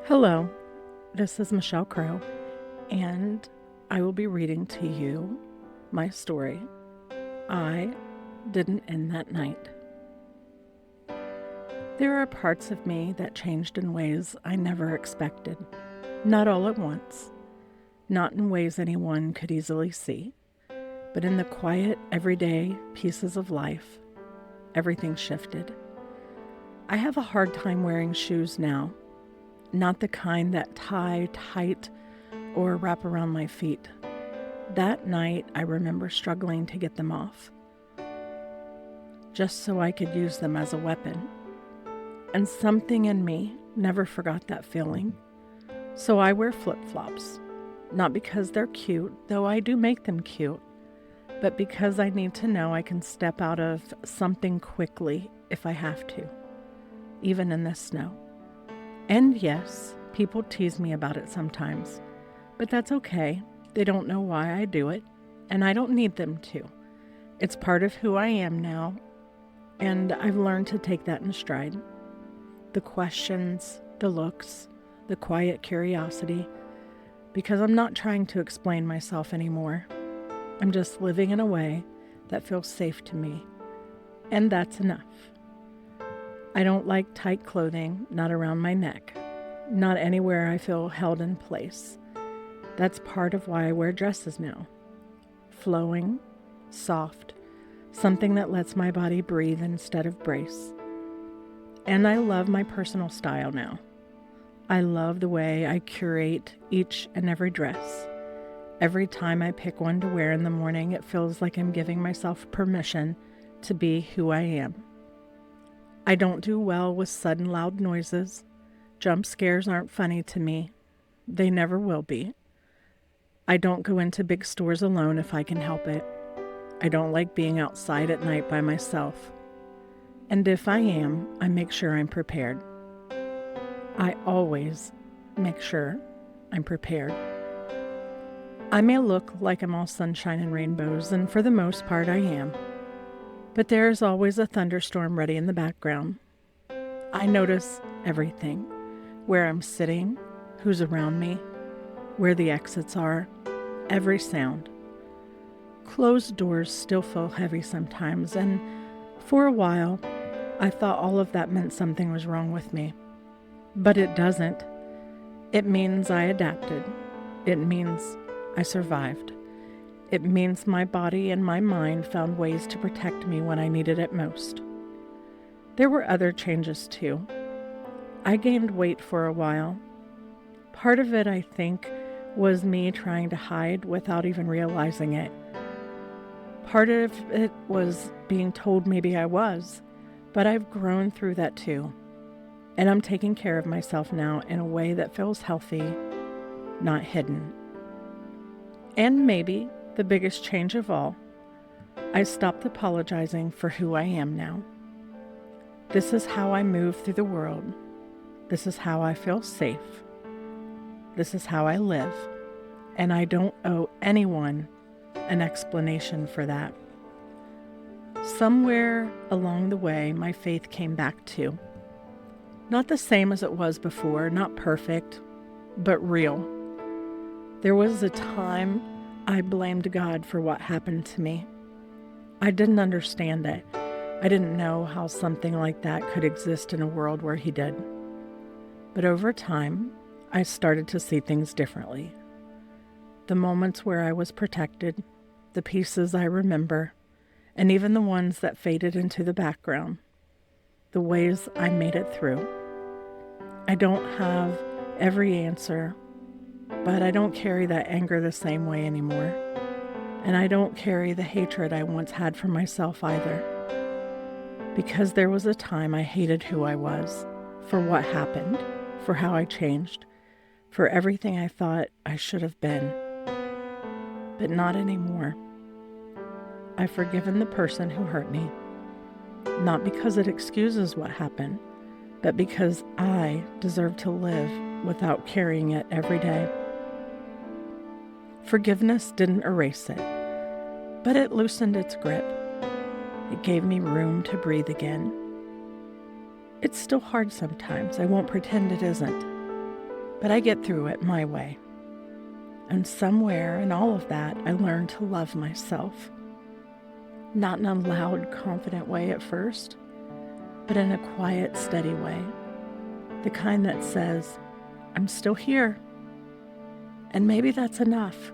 Hello, this is Michelle Crow, and I will be reading to you my story. I didn't end that night. There are parts of me that changed in ways I never expected. Not all at once, not in ways anyone could easily see, but in the quiet, everyday pieces of life, everything shifted. I have a hard time wearing shoes now. Not the kind that tie tight or wrap around my feet. That night, I remember struggling to get them off, just so I could use them as a weapon. And something in me never forgot that feeling. So I wear flip-flops, not because they're cute, though I do make them cute, but because I need to know I can step out of something quickly if I have to, even in the snow. And yes, people tease me about it sometimes, but that's okay. They don't know why I do it, and I don't need them to. It's part of who I am now, and I've learned to take that in stride. The questions, the looks, the quiet curiosity, because I'm not trying to explain myself anymore. I'm just living in a way that feels safe to me, and that's enough. I don't like tight clothing, not around my neck, not anywhere I feel held in place. That's part of why I wear dresses now. Flowing, soft, something that lets my body breathe instead of brace. And I love my personal style now. I love the way I curate each and every dress. Every time I pick one to wear in the morning, it feels like I'm giving myself permission to be who I am. I don't do well with sudden loud noises. Jump scares aren't funny to me. They never will be. I don't go into big stores alone if I can help it. I don't like being outside at night by myself. And if I am, I make sure I'm prepared. I always make sure I'm prepared. I may look like I'm all sunshine and rainbows, and for the most part I am. But there is always a thunderstorm ready in the background. I notice everything. Where I'm sitting, who's around me, where the exits are, every sound. Closed doors still feel heavy sometimes, and for a while, I thought all of that meant something was wrong with me. But it doesn't. It means I adapted. It means I survived. It means my body and my mind found ways to protect me when I needed it most. There were other changes too. I gained weight for a while. Part of it, I think, was me trying to hide without even realizing it. Part of it was being told maybe I was, but I've grown through that too. And I'm taking care of myself now in a way that feels healthy, not hidden. And maybe the biggest change of all, I stopped apologizing for who I am now. This is how I move through the world. This is how I feel safe. This is how I live. And I don't owe anyone an explanation for that. Somewhere along the way, my faith came back too. Not the same as it was before, not perfect, but real. There was a time I blamed God for what happened to me. I didn't understand it. I didn't know how something like that could exist in a world where He did. But over time, I started to see things differently. The moments where I was protected, the pieces I remember, and even the ones that faded into the background, the ways I made it through. I don't have every answer, but I don't carry that anger the same way anymore. And I don't carry the hatred I once had for myself either. Because there was a time I hated who I was, for what happened, for how I changed, for everything I thought I should have been. But not anymore. I've forgiven the person who hurt me, not because it excuses what happened, but because I deserve to live without carrying it every day. Forgiveness didn't erase it, but it loosened its grip. It gave me room to breathe again. It's still hard sometimes. I won't pretend it isn't. but I get through it my way. And somewhere in all of that, I learned to love myself. Not in a loud, confident way at first, but in a quiet, steady way. The kind that says, I'm still here. And maybe that's enough.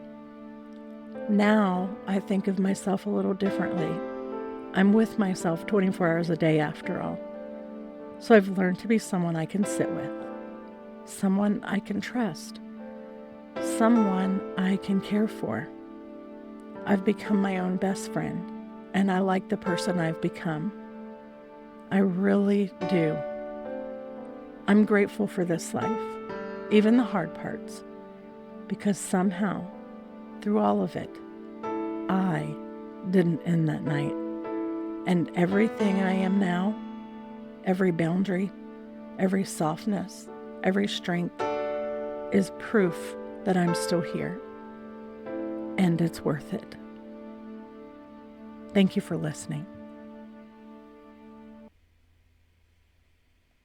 Now I think of myself a little differently. I'm with myself 24 hours a day after all. So I've learned to be someone I can sit with, someone I can trust, someone I can care for. I've become my own best friend, and I like the person I've become. I really do. I'm grateful for this life, even the hard parts, because somehow, through all of it, I didn't end that night. And everything I am now, every boundary, every softness, every strength is proof that I'm still here. And it's worth it. Thank you for listening.